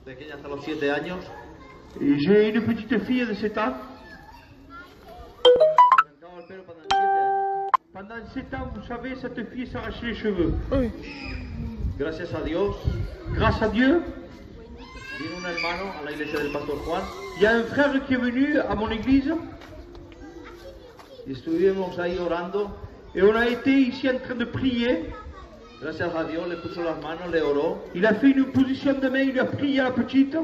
pequeña hasta los 7 años. Et j'ai une petite fille de 7 ans. Arrancaba el pelo pendant 7 años. Pendant 7 ans, vous savez, cette fille s'arrachait les cheveux. Oui. Gracias a Dios, Grâce à Dieu, vino un hermano a la iglesia del pastor Juan il y a un frère qui est venu à mon église y estuvimos ahí orando. et on a été ici en train de prier. Gracias a Dios le puso las manos, le oró. Il a fait une position de main, il lui a prié à la petite.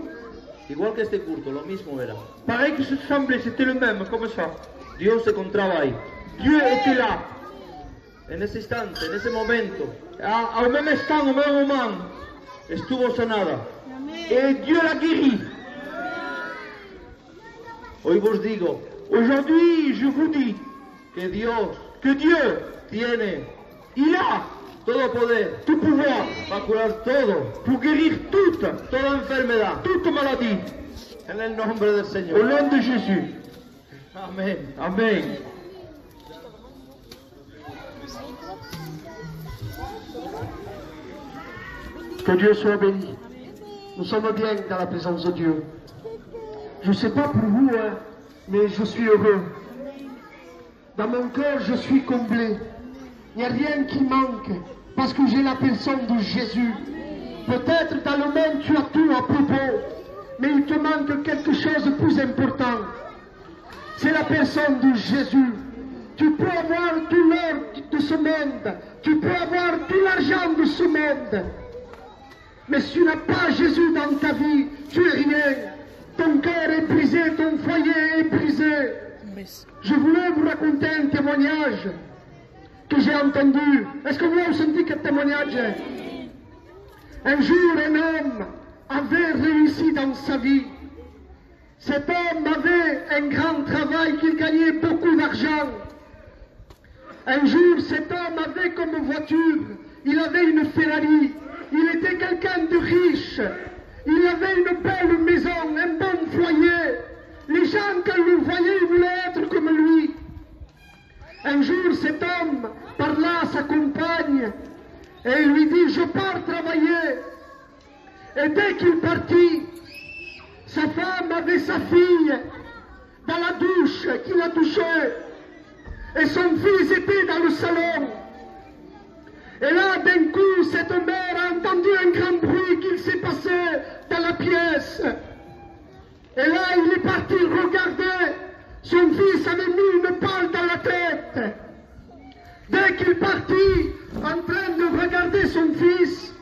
Igual que este culto, lo mismo era. Pareil que ce semblait, c'était le même, comme ça. Dios se encontraba ahí. Dieu était là. En ese instante, en ese momento, Au même instant, au même moment. estuvo sanada. Et Dieu l'a guéri. Hoy vos digo Aujourd'hui, je vous dis que Dios que Dieu, tiene il a todo poder tout pouvoir para curar todo, pour guérir toda enfermedad, toute maladie. en el nombre del Au Señor. nom de Jésus. Amén. Amen. Que Dieu soit béni. Nous sommes bien dans la présence de Dieu. Je ne sais pas pour vous, hein, mais je suis heureux. Dans mon cœur, je suis comblé. Il n'y a rien qui manque parce que j'ai la personne de Jésus. Peut-être dans le monde, tu as tout à propos, mais il te manque quelque chose de plus important. C'est la personne de Jésus. Tu peux avoir tout l'or de ce monde, tu peux avoir tout l'argent de ce monde, mais si tu n'as pas Jésus dans ta vie, tu es rien. Ton cœur est brisé, ton foyer est brisé. Je voulais vous raconter un témoignage que j'ai entendu. Est-ce que vous avez senti quel témoignage? Un jour, un homme avait réussi dans sa vie. Cet homme avait un grand travail, qu'il gagnait beaucoup d'argent. Un jour, cet homme avait comme voiture, il avait une Ferrari. Il était quelqu'un de riche. Il avait une belle maison, un bon foyer. Les gens, quand le voyaient, ils voulaient être comme lui. Un jour, cet homme parla à sa compagne et il lui dit, je pars travailler. Et dès qu'il partit, sa femme avait sa fille dans la douche qui la touchait. Et son fils était dans le salon. Et là, d'un coup, cette mère a entendu un grand bruit qu'il s'est passé dans la pièce. Et là, il est parti regarder. Son fils avait mis une balle dans la tête. Dès qu'il partit, en train de regarder son fils,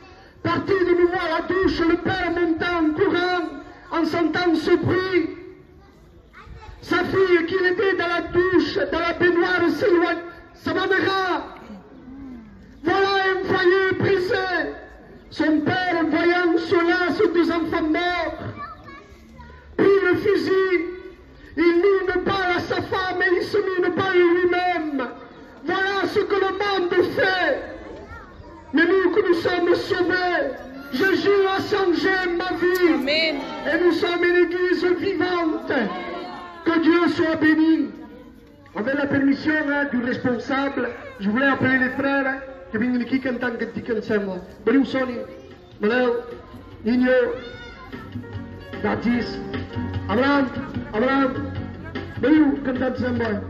parti de nouveau à la douche, le père monta en courant, en sentant ce bruit. Sa fille, qui était dans la douche, dans la baignoire, s'éloigne. Ça m'amènera. Voilà un foyer brisé. Son père, voyant cela, ses 2 enfants morts, prit le fusil, il mit une balle à sa femme et il se mit une balle lui-même. Voilà ce que le monde fait. Mais nous que nous sommes sauvés, Jésus a changé ma vie. Amen. Et nous sommes une église vivante. Que Dieu soit béni. Avec la permission du responsable, je voulais appeler les frères que viennent ici cantant cantique ensemble. Veniu Soni, Manel, Nino, Baptiste, Abraham, veniu cantant ensemble.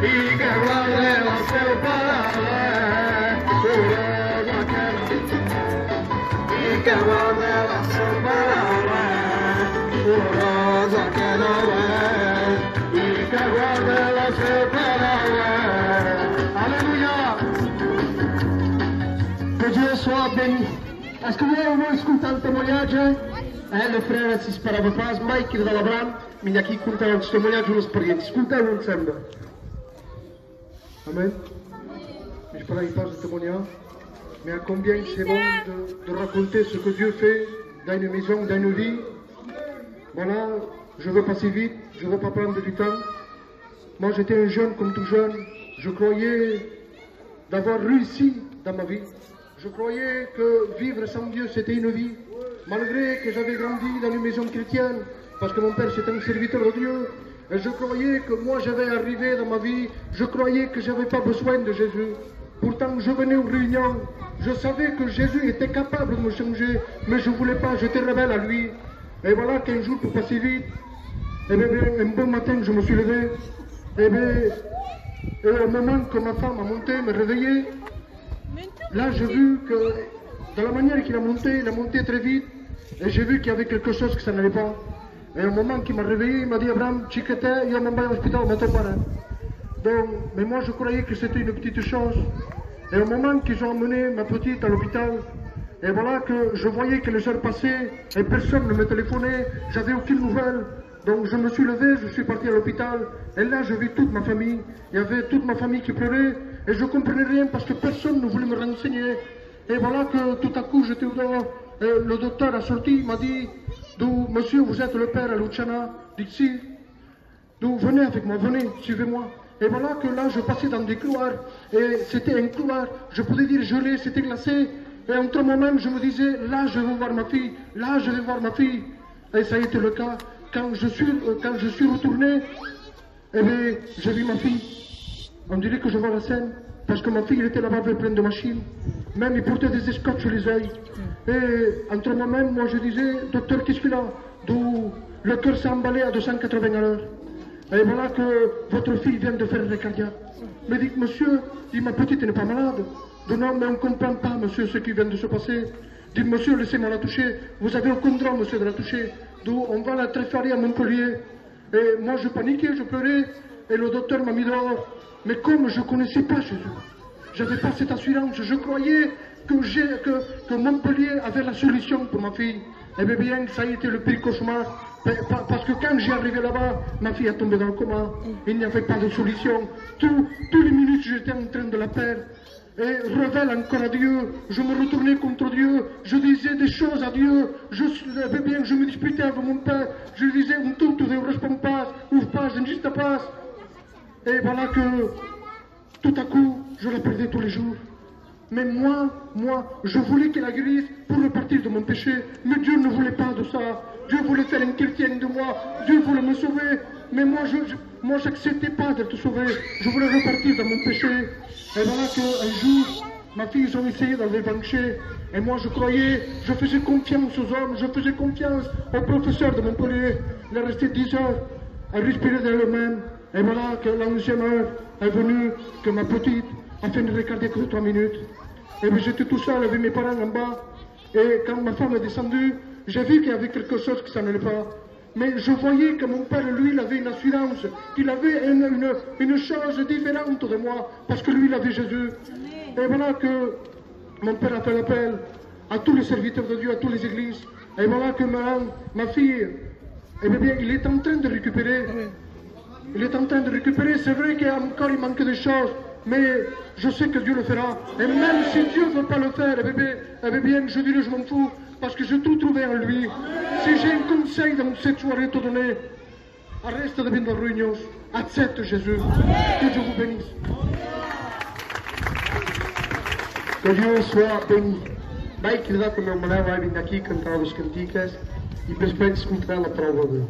y que guarde la seu palabra, curosa y que guarde la seu palabra, curosa que no es, y que guarde la seu palabra. Alléluia. Que Dieu soit béni. Est-ce que vous avez écouté le témoignage? Le frère si sperava pas mai che da l'Abraham, mi ha chi contava un témoignage, un'esperienza. Ascoltavo ensemble. Amen. Je ne parle pas de témoignage, mais à combien c'est bon de raconter ce que Dieu fait dans une maison, dans une vie. Voilà, je veux passer vite, je ne veux pas prendre du temps. Moi j'étais un jeune comme tout jeune, je croyais d'avoir réussi dans ma vie. Je croyais que vivre sans Dieu c'était une vie. Malgré que j'avais grandi dans une maison chrétienne, parce que mon père c'était un serviteur de Dieu, et je croyais que moi j'avais arrivé dans ma vie, je croyais que je n'avais pas besoin de Jésus. Pourtant je venais aux réunions, je savais que Jésus était capable de me changer, mais je ne voulais pas, j'étais rebelle à lui. Et voilà qu'un jour, pour passer vite, et bien, un bon matin je me suis levé, et au moment que ma femme a monté, me réveillé, là j'ai vu que de la manière qu'il a monté très vite, et j'ai vu qu'il y avait quelque chose que ça n'allait pas. Et au moment qu'il m'a réveillé, il m'a dit Abraham, chiquette, il m'en va à l'hôpital, on m'attend pas là. Donc, mais moi je croyais que c'était une petite chose. Et au moment qu'ils ont emmené ma petite à l'hôpital, et voilà que je voyais que les heures passaient et personne ne me téléphonait, j'avais aucune nouvelle. Donc je me suis levé, je suis parti à l'hôpital, et là j'ai vu toute ma famille. Il y avait toute ma famille qui pleurait, et je ne comprenais rien parce que personne ne voulait me renseigner. Et voilà que tout à coup j'étais dehors, et le docteur a sorti, il m'a dit d'où, monsieur, vous êtes le père à Luciana, d'ici, d'où, venez avec moi, venez, suivez-moi. Et voilà que là je passais dans des couloirs, et c'était un couloir, je pouvais dire gelé, c'était glacé, et entre moi-même je me disais, là je vais voir ma fille, là je vais voir ma fille. Et ça a été le cas. Quand je suis retourné, eh bien, j'ai vu ma fille. On dirait que je vois la scène, parce que ma fille elle était là-bas pleine de machines. Même il portait des escorts sur les yeux. Et entre moi-même, moi je disais, docteur, qu'est-ce qu'il a? D'où le cœur s'est emballé à 280 à l'heure. Et voilà que votre fille vient de faire un cardiaque. Mais dites, monsieur, dit, ma petite n'est pas malade. Dit, non, mais on ne comprend pas, monsieur, ce qui vient de se passer. Dites, monsieur, laissez-moi la toucher. Vous avez aucun droit, monsieur, de la toucher. D'où on va la transférer à Montpellier. Et moi, je paniquais, je pleurais. Et le docteur m'a mis dehors. Mais comme je ne connaissais pas Jésus, je n'avais pas cette assurance. Je croyais que Montpellier avait la solution pour ma fille. Eh bien, ça a été le pire cauchemar. Parce que quand j'ai arrivé là-bas, ma fille a tombé dans le coma. Il n'y avait pas de solution. Tous les minutes, j'étais en train de la perdre. Et rebelle encore à Dieu, je me retournais contre Dieu, je disais des choses à Dieu, je me disputais avec mon père, je lui disais, tu ne réponds pas, ouvre pas, je n'existe pas. Et voilà que, tout à coup, je la perdais tous les jours. Mais moi, je voulais qu'elle la guérisse pour repartir de mon péché, mais Dieu ne voulait pas de ça. Dieu voulait faire un chrétien de moi, Dieu voulait me sauver, mais moi, je n'acceptais pas d'être sauvé, je voulais repartir dans mon péché. Et voilà qu'un jour, ma fille, ils ont essayé d'enlever le banquier, et moi je croyais, je faisais confiance aux hommes, je faisais confiance au professeur de Montpellier. Il est resté 10 heures à respirer dans le même, et voilà que la 11e heure est venue, que ma petite a fait une récardiaque de 3 minutes. Et puis j'étais tout seul avec mes parents en bas, et quand ma femme est descendue, j'ai vu qu'il y avait quelque chose qui s'en allait pas. Mais je voyais que mon père, lui, il avait une assurance, qu'il avait une chose différente de moi, parce que lui, il avait Jésus. Et voilà que mon père a fait l'appel à tous les serviteurs de Dieu, à toutes les églises. Et voilà que ma fille, eh bien, il est en train de récupérer. Il est en train de récupérer. C'est vrai qu'encore il manque des choses, mais je sais que Dieu le fera. Et même si Dieu ne veut pas le faire, eh bien, je dirais, je m'en fous. Parce que j'ai tout trouvé en lui. Si j'ai un conseil dans cette soirée à te donner, reste de venir réunion, accepte Jésus. Que Dieu vous bénisse. Que Dieu soit béni. Vai que dá como mulher vai vir aqui cantar os cantigas e depois escutar a palavra de Deus.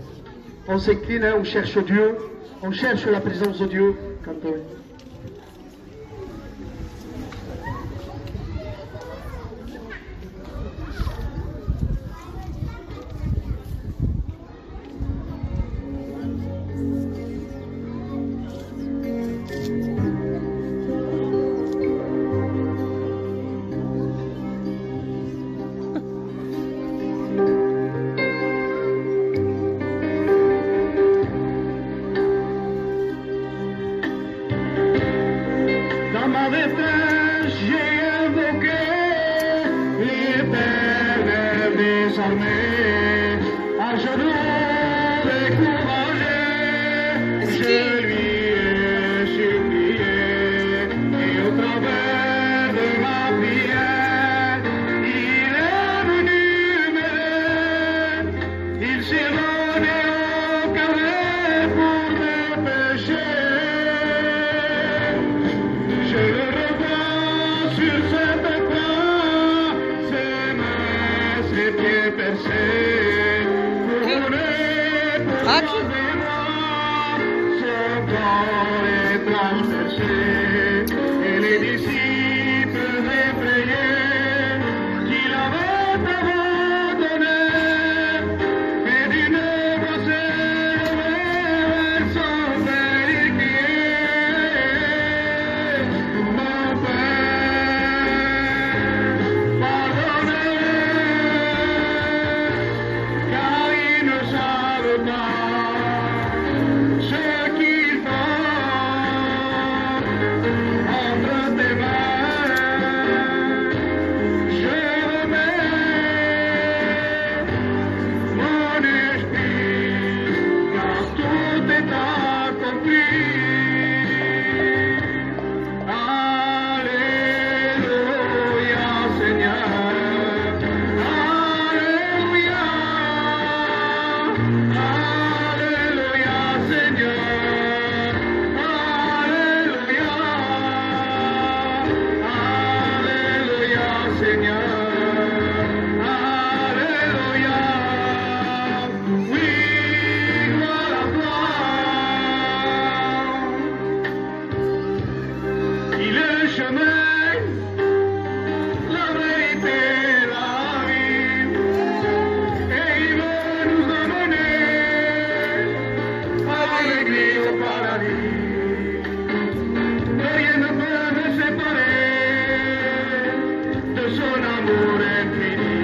On s'incline, on cherche Dieu, on cherche la présence de Dieu. Cantons. ma détresse, j'ai invoqué l'Éternel des armées. À genoux découragé, je lui ai supplié, et au travers de ma prière, il est venu m'aider. Il s'est donné au carré pour mes péchés. Je le revois sur cette croix, ses mains, ses pieds percés. Son corps est transpercé, et les disciples effrayés qu'il avait abandonné, et d'une voix s'élevée vers son Père, il criait, mon Père, pardonne-les, car ils ne savent pas ce qu'ils font. Entre tes mains, je remets mon esprit, car tout est accompli. Alléluia, Seigneur. Alléluia. Alléluia, Seigneur. Alléluia. Alléluia, Seigneur. Alléluia. Oui, gloire à toi. Il est le chemin, la vérité, la vie, et il veut nous emmener à l'église au paradis. Rien ne peut me séparer de son amour infini.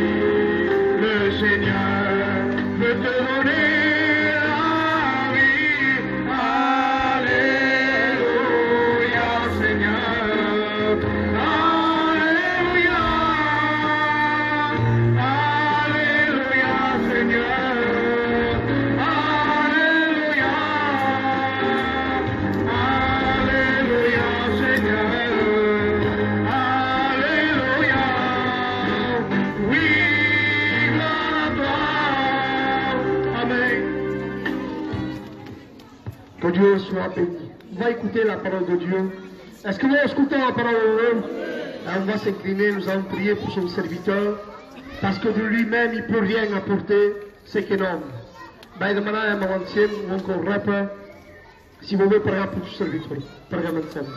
Le Seigneur veut te donner la vie. Alléluia, Seigneur. Alléluia. Alléluia, Seigneur. Alléluia. Alléluia, Seigneur. Alléluia. Oui, gloire à toi. Amen. Que Dieu soit béni. On va écouter la parole de Dieu. Est-ce que nous écoutons la parole de Dieu? On va s'incliner, nous allons prier pour son serviteur, parce que de lui-même, il ne peut rien apporter, c'est qu'un homme. Bij de manier van het zin, we kunnen rappen. Si vous voulez parler pour son serviteur, parlez ensemble.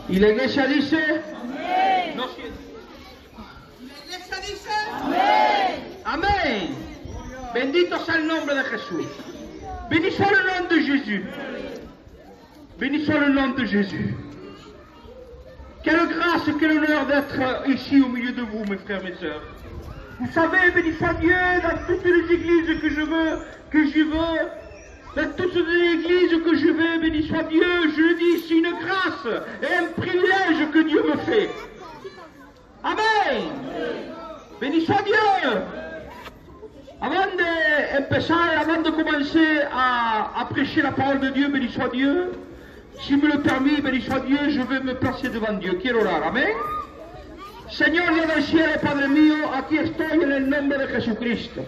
Y la iglesia dice, Amén. no siento. La iglesia dice, Amén. Amén. Bendito sea el nombre de Jesús. Béni soit le nom de Jésus. Béni soit le nom de Jésus. Quelle grâce, quel honneur d'être ici au milieu de vous, mes frères, mes sœurs. Vous savez, béni soit Dieu, dans toutes les églises que je veux, dans toutes les églises que je vais, béni soit Dieu, je le dis, c'est une grâce et un privilège que Dieu me fait. Amen. Béni soit Dieu. Avant de commencer à prêcher la parole de Dieu, béni soit Dieu, si me le permet, béni soit Dieu, je vais me placer devant Dieu. Quiero orar. Amén. Señor Dios del cielo, Padre mío, aquí estoy en el nombre de Jesucristo.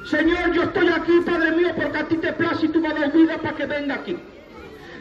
Señor, yo estoy aquí, Padre mío, porque a ti te place y tú me das vida para que venga aquí.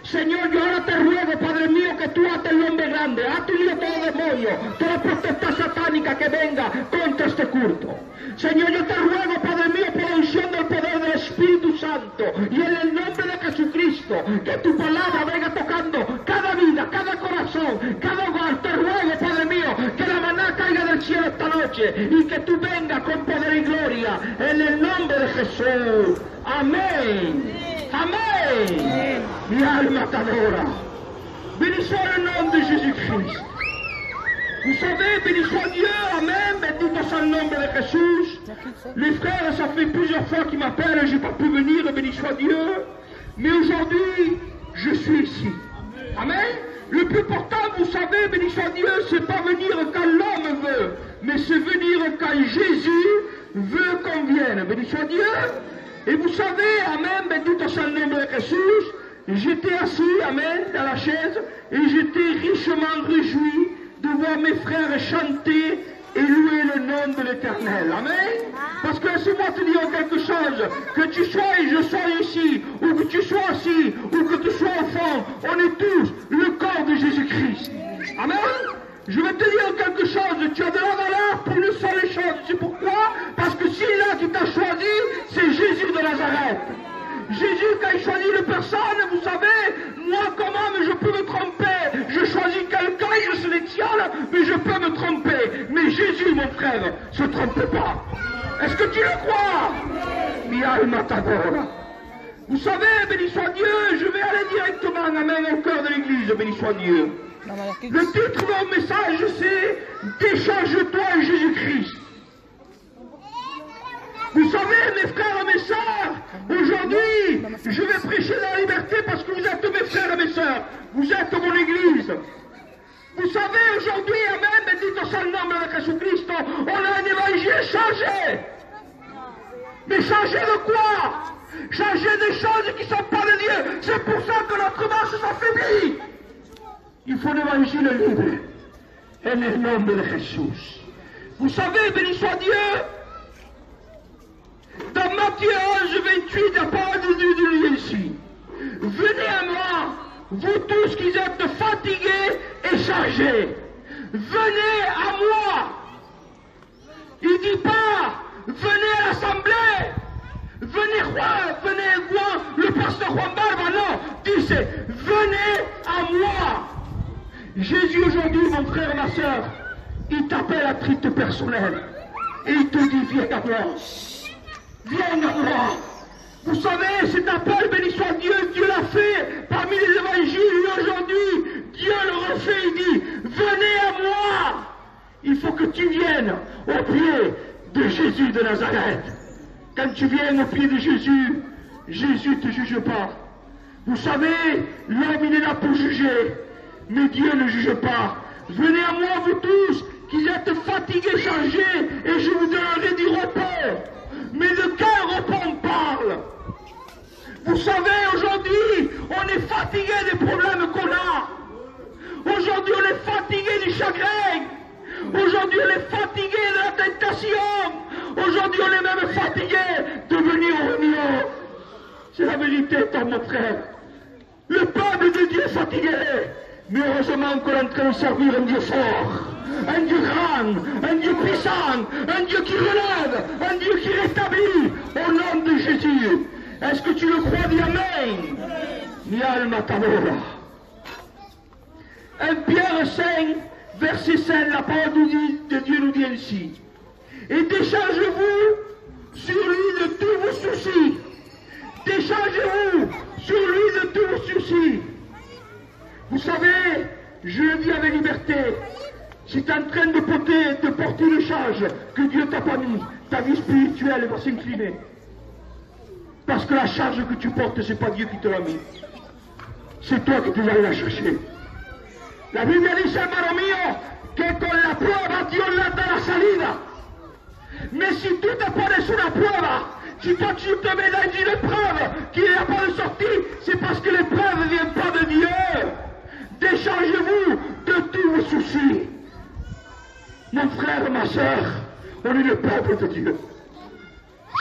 Señor, yo ahora te ruego, Padre mío, que tú ates el hombre grande, ate todo demonio, toda potestad satánica que venga contra este culto. Señor, yo te ruego, Padre mío, por la unción del poder del Espíritu Santo y en el nombre de Jesucristo, que tu palabra venga tocando cada vida, cada corazón, cada hogar. Te ruego, Padre mío, que la maná caiga del cielo esta noche. noche y que tú vengas con poder y gloria en el nombre de Jesús. Amén. Amén. Mi alma t'adore. Béni soit le nom de Jésus-Christ. Vous savez, béni soit Dieu, Amen, bendito soit le nom de Jésus. Les frères, ça fait plusieurs fois qu'ils m'appellent, je n'ai pas pu venir, béni soit Dieu. Mais aujourd'hui, je suis ici. Amen. Le plus important, vous savez, béni soit Dieu, c'est pas venir quand l'homme veut, mais c'est venir quand Jésus veut qu'on vienne. Béni soit Dieu. Et vous savez, Amen, bendito soit le nom de Jésus. J'étais assis, Amen, dans la chaise, et j'étais richement réjoui de voir mes frères chanter et louer le nom de l'Éternel. Amen. Parce que laisse-moi te dire quelque chose, que tu sois et je sois ici, ou que tu sois assis, ou que tu sois au fond, on est tous le corps de Jésus-Christ. Amen. Je vais te dire quelque chose, tu as de la valeur pour une seule chose. C'est pourquoi? Parce que celui-là qui t'a choisi, c'est Jésus de Nazareth. Jésus, quand il choisit une personne, vous savez, moi comme homme, je peux me tromper. Je choisis quelqu'un, je sélectionne, mais je peux me tromper. Mais Jésus, mon frère, ne se trompe pas. Est-ce que tu le crois? Mi alma t'adore. Vous savez, béni soit Dieu, je vais aller directement, amen, au cœur de l'église, béni soit Dieu. Le titre de mon message, c'est « Décharge-toi en Jésus-Christ ». Vous savez, mes frères et mes sœurs, aujourd'hui, je vais prêcher la liberté parce que vous êtes mes frères et mes sœurs. Vous êtes mon église. Vous savez, aujourd'hui, amen, bendito soit le nom de Jésus-Christ, on a un évangile changé. Mais changé de quoi? Changé des choses qui ne sont pas de Dieu. C'est pour ça que notre marche s'affaiblit. Il faut l'évangile libre. Et le nom de Jésus. Vous savez, béni soit Dieu, dans Matthieu 11, 28, la parole de Dieu dit ici. Venez à moi, vous tous qui êtes fatigués et chargés. Venez à moi. Il ne dit pas, venez à l'assemblée. Venez voir le pasteur Juan Barba. Non, dit c'est, venez à moi. Jésus aujourd'hui, mon frère et ma soeur, il t'appelle à titre personnel. Et il te dit, viens à moi. Viens à moi. Vous savez, cet appel, béni soit Dieu, Dieu l'a fait parmi les évangiles. Et aujourd'hui, Dieu le refait, il dit, venez à moi. Il faut que tu viennes au pied de Jésus de Nazareth. Quand tu viens au pied de Jésus, Jésus ne te juge pas. Vous savez, l'homme il est là pour juger, mais Dieu ne juge pas. Venez à moi, vous tous, qui êtes fatigués, chargés, et je vous donnerai du repos. Mais de quel repos on parle? Vous savez, aujourd'hui, on est fatigué des problèmes qu'on a. Aujourd'hui, on est fatigué du chagrin. Aujourd'hui, on est fatigué de la tentation. Aujourd'hui, on est même fatigué de venir aux réunions. C'est la vérité, mon frère. Le peuple de Dieu est fatigué. Mais heureusement qu'on est en train de servir un Dieu fort, un Dieu grand, un Dieu puissant, un Dieu qui relève, un Dieu qui rétablit au nom de Jésus. Est-ce que tu le crois? Dis Amen. Mi alma t'adore. 1 Pierre 5, verset 5, la parole de Dieu nous dit ainsi. Et déchargez-vous sur lui de tous vos soucis. Déchargez-vous sur lui de tous vos soucis. Vous savez, je le dis avec liberté, si tu es en train de porter une charge que Dieu t'a pas mis, ta vie spirituelle va s'incliner. Parce que la charge que tu portes, ce n'est pas Dieu qui te l'a mis. C'est toi qui dois aller la chercher. La Bible dit, hermano mío, que con la prueba Dios le da la salida. Mais si tu te pones una prueba, si toi tu te mets dans une épreuve qui n'a pas de sortie, c'est parce que l'épreuve ne vient pas de Dieu. Déchargez-vous de tous vos soucis. Mon frère, ma soeur, on est le peuple de Dieu.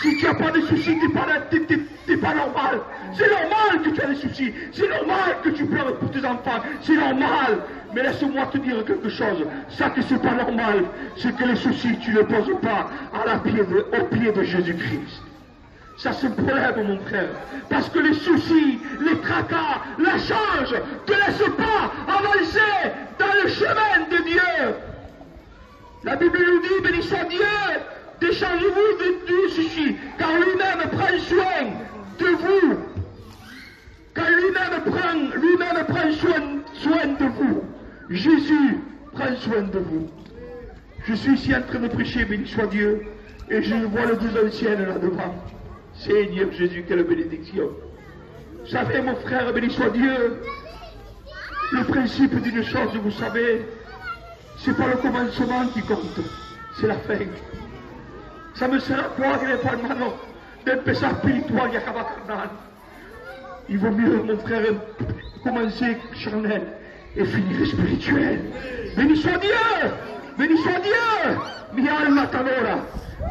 Si tu n'as pas de soucis, tu n'es pas normal. C'est normal que tu aies des soucis. C'est normal que tu pleures pour tes enfants. C'est normal. Mais laisse-moi te dire quelque chose. Ça que c'est pas normal, c'est que les soucis, tu ne les poses pas au pied de Jésus-Christ. Ça c'est un problème, mon frère. Parce que les soucis, les tracas, la charge ne te laissent pas avancer dans le chemin de Dieu. La Bible nous dit, béni soit Dieu, déchargez-vous de tout ceci, car lui-même prend soin de vous. Car lui-même prend soin de vous. Jésus prend soin de vous. Je suis ici en train de prêcher, béni soit Dieu, et je vois le Dieu ancienne là devant. Seigneur Jésus, quelle bénédiction. Vous savez, mon frère, béni soit Dieu, le principe d'une chose, vous savez, c'est pas le commencement qui compte, c'est la fin. Ça me sert à quoi que les palmanos d'empezar spiritual y acabar carnal. Il vaut mieux, mon frère, commencer charnel et finir spirituel. Béni soit Dieu! Béni soit Dieu! Mi alma t'adora.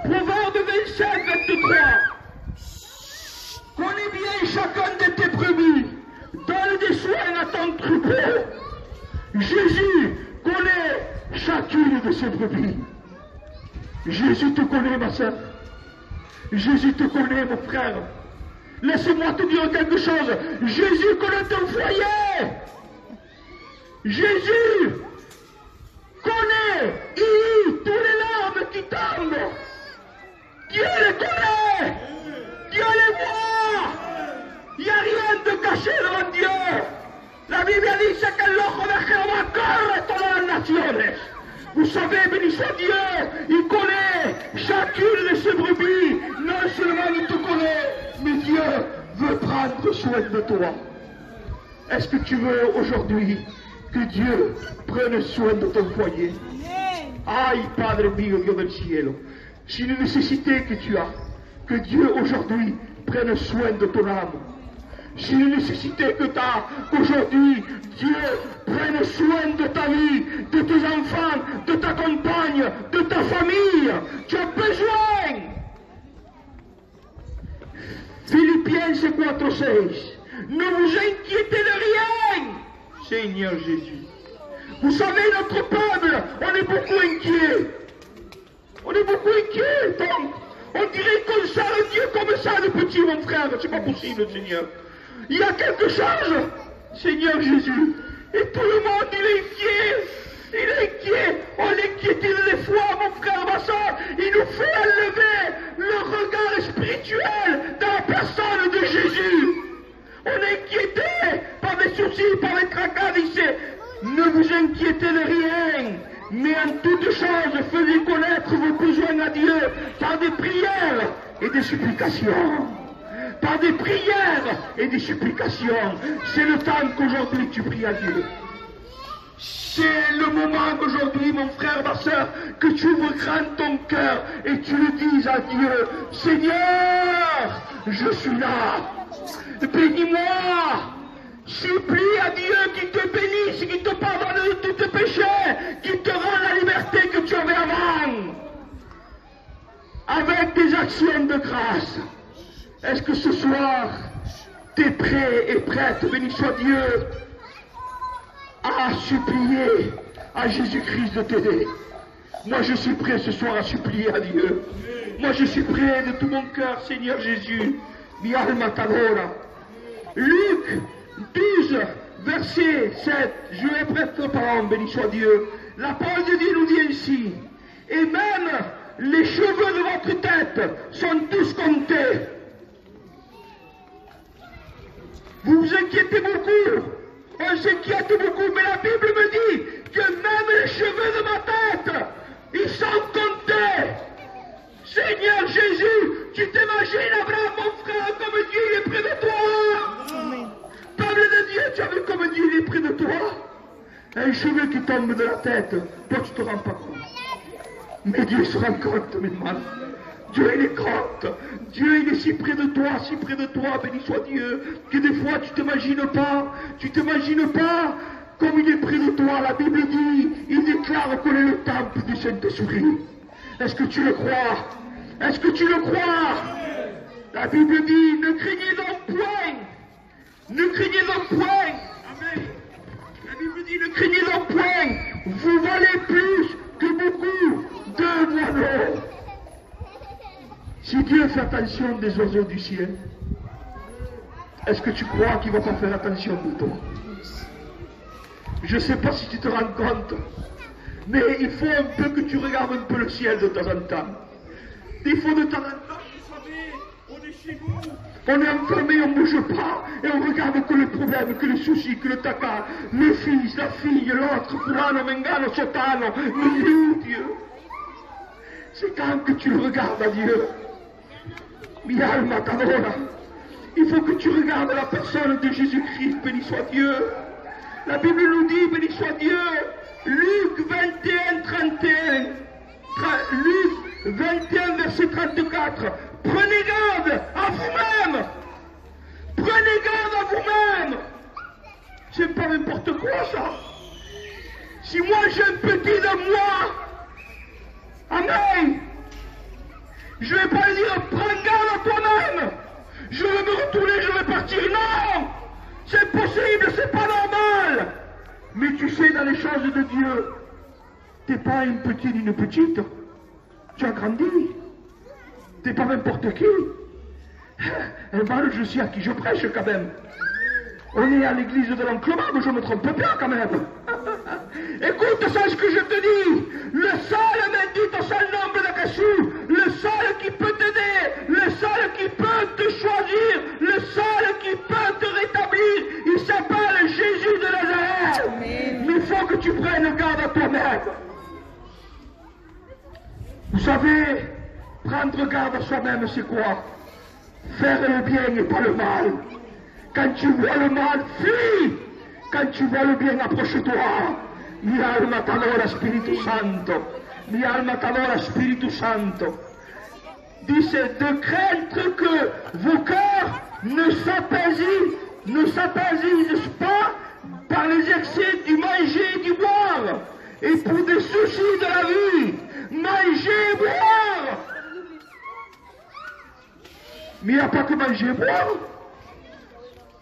Proverbe 27, 23. Connais bien chacun de tes brebis. Donne des soins à ton troupeau. Jésus connaît chacune de ses brebis. Jésus te connaît, ma soeur. Jésus te connaît, mon frère. Laisse-moi te dire quelque chose. Jésus connaît ton foyer. Jésus connaît, il lit tous les larmes qui tombent. Dieu les connaît. Dieu les voit. Il n'y a rien de caché devant Dieu. La Bible dit que el ojo de Jehová corre todas las naciones. Vous savez, béni soit Dieu, il connaît chacune de ses brebis. Non seulement il te connaît, mais Dieu veut prendre soin de toi. Est-ce que tu veux aujourd'hui que Dieu prenne soin de ton foyer? Ay, Padre mio, Dieu del cielo, c'est une nécessité que tu as, que Dieu aujourd'hui prenne soin de ton âme. C'est une nécessité que tu as, qu'aujourd'hui Dieu prenne soin de ta vie, de tes enfants, de ta compagne, de ta famille. Tu as besoin. Philippiens 4:6. Ne vous inquiétez de rien, Seigneur Jésus. Vous savez, notre peuple, on est beaucoup inquiet. On est beaucoup inquiet, donc. On dirait qu'on sert Dieu comme ça, le petit, mon frère. C'est pas possible, Seigneur. Il y a quelque chose, Seigneur Jésus. Et tout le monde, il est inquiet. Il est inquiet. On l'inquiétude des fois, mon frère, ma soeur. Il nous fait enlever le regard spirituel dans la personne de Jésus. On est inquiété par des soucis, par des tracas. Ici. Ne vous inquiétez de rien, mais en toutes choses, faites connaître vos besoins à Dieu par des prières et des supplications. Par des prières et des supplications. C'est le temps qu'aujourd'hui tu pries à Dieu. C'est le moment qu'aujourd'hui, mon frère, ma soeur, que tu ouvres grand ton cœur et tu le dises à Dieu, Seigneur, je suis là. Bénis-moi. Supplie à Dieu qui te bénisse, qui te pardonne de tous tes péchés, qui te rend la liberté que tu avais avant. Avec des actions de grâce. Est-ce que ce soir, tu es prêt et prête, béni soit Dieu, à supplier à Jésus-Christ de t'aider? Moi, je suis prêt ce soir à supplier à Dieu. Moi, je suis prêt de tout mon cœur, Seigneur Jésus. Mi alma t'adora. Luc 12, verset 7. Je vais prêtre parole, béni soit Dieu. La parole de Dieu nous dit ainsi. Et même les cheveux de votre tête sont tous comptés. Vous vous inquiétez beaucoup, on s'inquiète beaucoup, mais la Bible me dit que même les cheveux de ma tête, ils sont comptés. Seigneur Jésus, tu t'imagines, Abraham, mon frère, comme Dieu il est près de toi. Peuple de Dieu, tu as vu comme Dieu il est près de toi. Un cheveu qui tombe de la tête, toi tu te rends pas compte. Mais Dieu se rend compte, mes mains. Dieu il est grand, Dieu il est si près de toi, béni soit Dieu, que des fois tu t'imagines pas comme il est près de toi. La Bible dit, il déclare qu'on est le temple du Saint-Esprit. Est-ce que tu le crois? Est-ce que tu le crois? La Bible dit, ne craignez donc point, ne craignez donc point. Amen. La Bible dit, ne craignez donc point, vous valez plus que beaucoup de moineaux. Si Dieu fait attention des oiseaux du ciel, est-ce que tu crois qu'il ne va pas faire attention de toi? Je ne sais pas si tu te rends compte. Mais il faut un peu que tu regardes un peu le ciel de temps en temps. Il faut de temps en temps, vous savez, on est chez nous, on est enfermé, on ne bouge pas, et on regarde que les problèmes, que les soucis, que le taca, le fils, la fille, l'autre, fulano, mengano, sotano, mais lui, Dieu. C'est quand que tu le regardes à Dieu. Mi alma t'adora. Il faut que tu regardes la personne de Jésus-Christ, béni soit Dieu. La Bible nous dit, béni soit Dieu, Luc 21, 31, Luc 21, verset 34, prenez garde à vous-même, prenez garde à vous-même. C'est pas n'importe quoi ça. Si moi j'ai un petit de moi, amen, je ne vais pas lui dire, prends garde à toi-même, je vais me retourner, je vais partir, non, c'est possible, c'est pas normal. Mais tu sais, dans les choses de Dieu, t'es pas une petite, tu as grandi, t'es pas n'importe qui. Je sais à qui je prêche quand même. On est à l'église de l'Enclos, je me trompe pas quand même. Écoute, sache que je te dis, le seul bendito c'est le nombre de Jésus, le seul qui peut t'aider, le seul qui peut te choisir, le seul qui peut te rétablir, il s'appelle Jésus de Nazareth. Mais il faut que tu prennes garde à toi-même. Vous savez, prendre garde à soi-même, c'est quoi? Faire le bien et pas le mal. Quand tu vois le mal, fuis. Quand tu vois le bien, approche-toi. Mi alma t'adora, Spiritu Santo. Mi alma t'adora, Spiritu Santo. Dice de craindre que vos cœurs ne s'apaisissent pas par les excès du manger et du boire. Et pour des soucis de la vie, manger et boire. Mais il n'y a pas que manger et boire.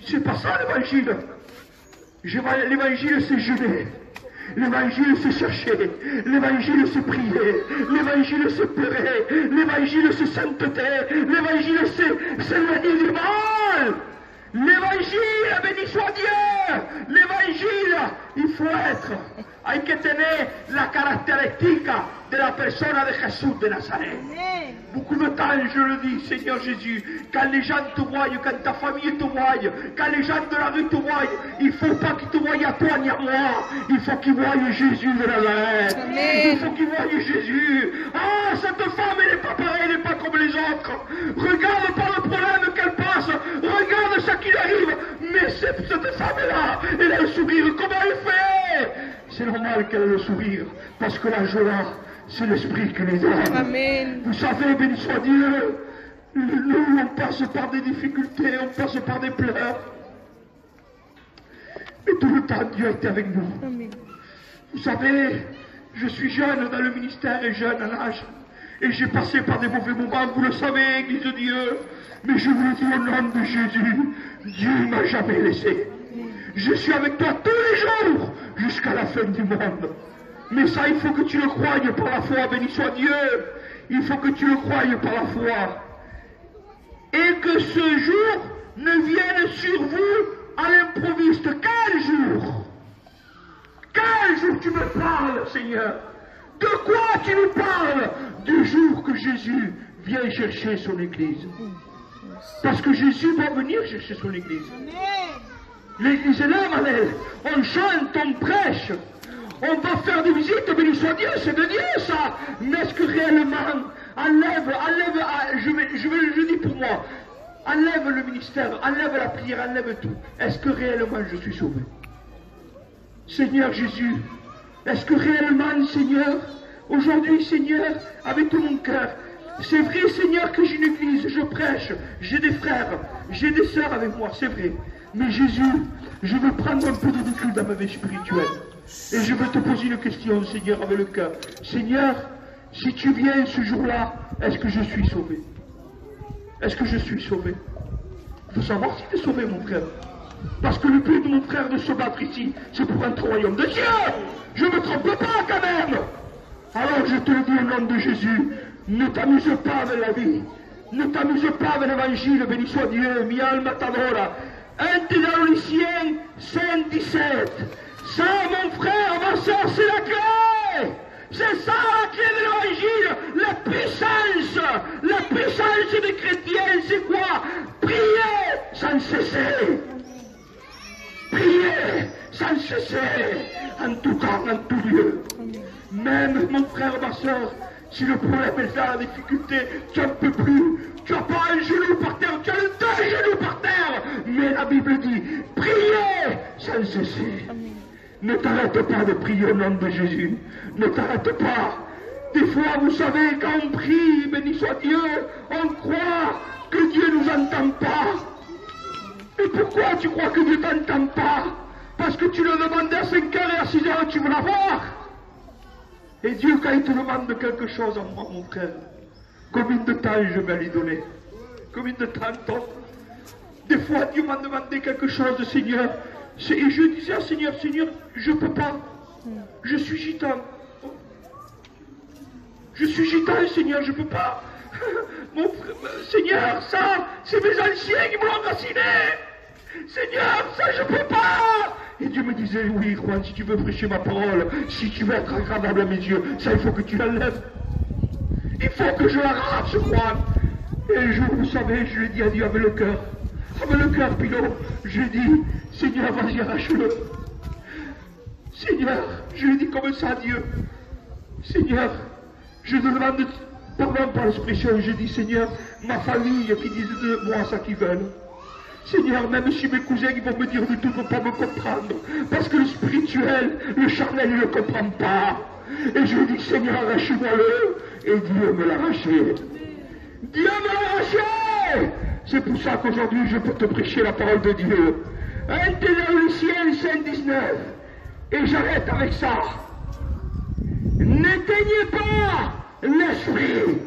C'est pas ça l'évangile. L'évangile c'est jeûner. L'évangile c'est chercher. L'évangile c'est prier. L'évangile c'est pleurer. L'évangile c'est sainteté. L'évangile c'est s'éloigner du mal. L'évangile, béni soit Dieu. L'évangile, il faut être. Hay que tener la caractéristica de la persona de Jesús de Nazareth. Beaucoup de temps, je le dis, Seigneur Jésus, quand les gens te voient, quand ta famille te voit, quand les gens de la rue te voient, il ne faut pas qu'ils te voient à toi ni à moi. Il faut qu'ils voient Jésus de Nazareth. Il faut qu'ils voient Jésus. Ah, cette femme, elle n'est pas pareille, elle n'est pas comme les autres. Regarde pas le problème qu'elle passe. Regarde ce qui arrive. Mais cette femme-là, elle a le sourire. Comment elle fait? C'est normal qu'elle ait le sourire, parce que la joie, c'est l'esprit qui lui donne. Amen. Vous savez, béni soit Dieu, nous, on passe par des difficultés, on passe par des pleurs. Mais tout le temps, Dieu était avec nous. Amen. Vous savez, je suis jeune dans le ministère et jeune à l'âge. Et j'ai passé par des mauvais moments, vous le savez, Église de Dieu. Mais je vous le dis au nom de Jésus, Dieu ne m'a jamais laissé. Je suis avec toi tous les jours, jusqu'à la fin du monde. Mais ça, il faut que tu le croies par la foi, béni soit Dieu. Il faut que tu le croies par la foi. Et que ce jour ne vienne sur vous à l'improviste. Quel jour? Quel jour tu me parles, Seigneur? De quoi tu me parles? Du jour que Jésus vient chercher son Église. Parce que Jésus va venir chercher son Église. L'église est là, Manel. On chante, on prêche. On va faire des visites, béni soit Dieu, c'est de Dieu ça. Mais est-ce que réellement, je dis pour moi, enlève le ministère, enlève la prière, enlève tout. Est-ce que réellement je suis sauvé? Seigneur Jésus, est-ce que réellement, Seigneur, aujourd'hui, Seigneur, avec tout mon cœur, c'est vrai, Seigneur, que j'ai une église, je prêche, j'ai des frères, j'ai des sœurs avec moi, c'est vrai. Mais Jésus, je veux prendre un peu de recul dans ma vie spirituelle. Et je veux te poser une question, Seigneur, avec le cœur. Seigneur, si tu viens ce jour-là, est-ce que je suis sauvé? Est-ce que je suis sauvé? Il faut savoir si tu es sauvé, mon frère. Parce que le but de mon frère de se battre ici, c'est pour un royaume de Dieu. Je ne me trompe pas quand même. Alors je te le dis au nom de Jésus, ne t'amuse pas avec la vie. Ne t'amuse pas avec l'évangile, béni soit Dieu, mi alma t'adora. 1 Thessaloniciens 5, 17. Ça, mon frère, ma soeur, c'est la clé. C'est ça la clé de l'évangile. La puissance des chrétiens, c'est quoi? Prier sans cesser. Priez sans cesser, en tout temps, en tout lieu. Même mon frère, ma soeur, si le problème est là, la difficulté, tu n'en peux plus, tu n'as pas un genou par terre, tu as le deux genoux par terre. Mais la Bible dit, priez sans cesser. Ne t'arrête pas de prier au nom de Jésus. Ne t'arrête pas. Des fois, vous savez, quand on prie, béni soit Dieu, on croit que Dieu ne nous entend pas. Et pourquoi tu crois que Dieu ne t'entend pas? Parce que tu le demandais à 5h et à 6h, tu veux l'avoir. Et Dieu, quand il te demande quelque chose à moi, mon frère, combien de temps je vais lui donner? Combien de temps? Des fois, Dieu m'a demandé quelque chose, Seigneur. Et je disais à Seigneur, Seigneur, je ne peux pas. Je suis gitan. Je suis gitan, Seigneur, je ne peux pas. Mon frère, Seigneur, ça, c'est mes anciens qui m'ont enraciné. Seigneur, ça, je ne peux pas. Et Dieu me disait, oui, Juan, si tu veux prêcher ma parole, si tu veux être agréable à mes yeux, ça, il faut que tu l'enlèves. Il faut que je l'arrache, Juan. Et un jour, vous savez, je lui ai dit à Dieu avec le cœur. Avec le cœur, Pilot, je lui ai dit, Seigneur, vas-y, arrache-le. Seigneur, je lui ai dit comme ça à Dieu. Seigneur, je te demande pardon par l'expression. Je dis, Seigneur, ma famille qui disent de moi ça qu'ils veulent. Seigneur, même si mes cousins ils vont me dire de tout, ne vont pas me comprendre. Parce que le spirituel, le charnel, il ne le comprend pas. Et je lui dis, Seigneur, arrache-moi-le. Et Dieu me l'a arraché. Dieu me l'a arraché. C'est pour ça qu'aujourd'hui, je peux te prêcher la parole de Dieu. 1 Thessaloniciens 5:19. Et j'arrête avec ça. N'éteignez pas l'esprit.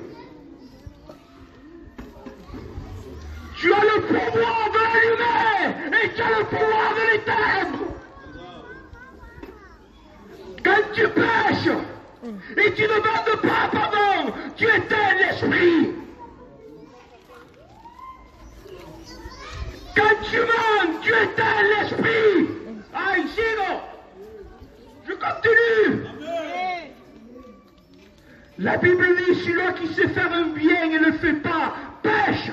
Tu as le pouvoir de l'allumer et tu as le pouvoir de l'éteindre. Quand tu pêches et tu ne demandes pas pardon, tu éteins l'esprit. Quand tu mens, tu éteins l'esprit. Ah, ici, non. Je continue. La Bible dit, celui qui sait faire un bien et ne le fait pas, pêche.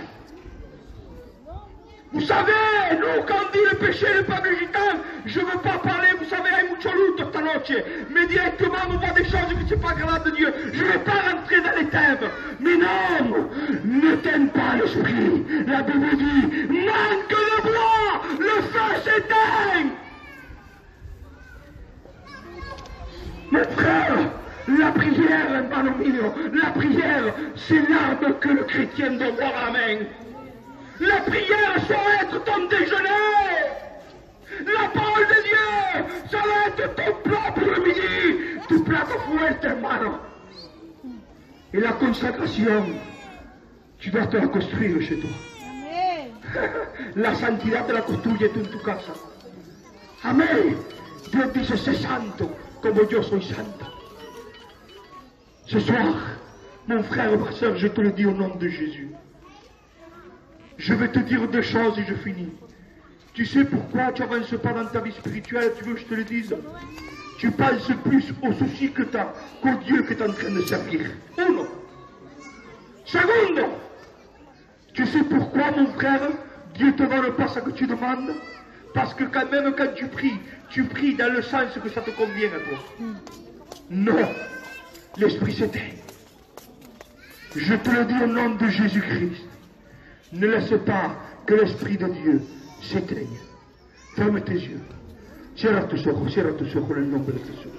Vous savez, nous, quand on dit le péché et le peuple gitan, je ne veux pas parler, vous savez, hay mucho luto esta noche, mais directement, on voit des choses qui ne sont pas agradables de Dieu. Je ne vais pas rentrer dans les thèmes. Mais non, n'éteins pas l'esprit. La Bible dit, manque de bois, le feu s'éteint. Mes frères, la prière, hermano mio, la prière, c'est l'arme que le chrétien doit avoir à la main. La prière, ça va être ton déjeuner. La parole de Dieu, ça va être ton plat pour le midi. Tu plato fuerte, hermano. Et la consacration, tu dois te la construire chez toi. La santidad te la construyes tú en tu casa. Amén. Dios dice, sé santo, como yo soy santo. Ce soir, mon frère et ma soeur, je te le dis au nom de Jésus. Je vais te dire deux choses et je finis. Tu sais pourquoi tu n'avances pas dans ta vie spirituelle? Tu veux que je te le dise? Tu penses plus aux soucis que tu as qu'au Dieu que tu es en train de servir. Uno. Segundo. Tu sais pourquoi, mon frère, Dieu ne te donne pas ce que tu demandes? Parce que même quand tu pries dans le sens que ça te convient à toi. Non. L'esprit s'éteint. Je te le dis au nom de Jésus-Christ. Ne laisse pas que l'Esprit de Dieu s'éteigne. Ferme tes yeux. Cierra tus ojos en el nombre de Jesús.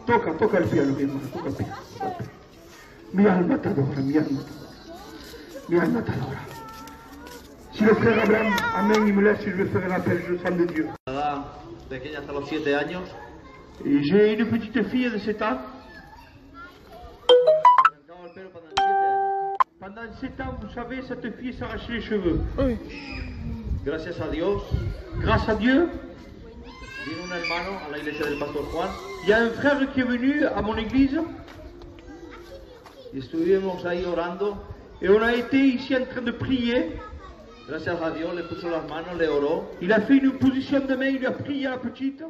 Toca el piano, mi hermano, toca el piano. Mi alma te adora, mi alma te adora. Mi alma te adora. Si le frère Abraham, amén, y me laisse, je vais faire l'appel, je sens de Dieu. Pequeña hasta los 7 años. Et j'ai une petite fille de 7 ans. Pendant 7 ans, vous savez, cette fille s'arrachait les cheveux. Oui. Gracias a Dios, Grâce à Dieu, vino un hermano a la iglesia del pastor Juan il y a un frère qui est venu à mon église y estuvimos ahí orando. et on a été ici en train de prier. Gracias a Dios le puso las manos, le oró. Il a fait une position de main, il a prié à la petite.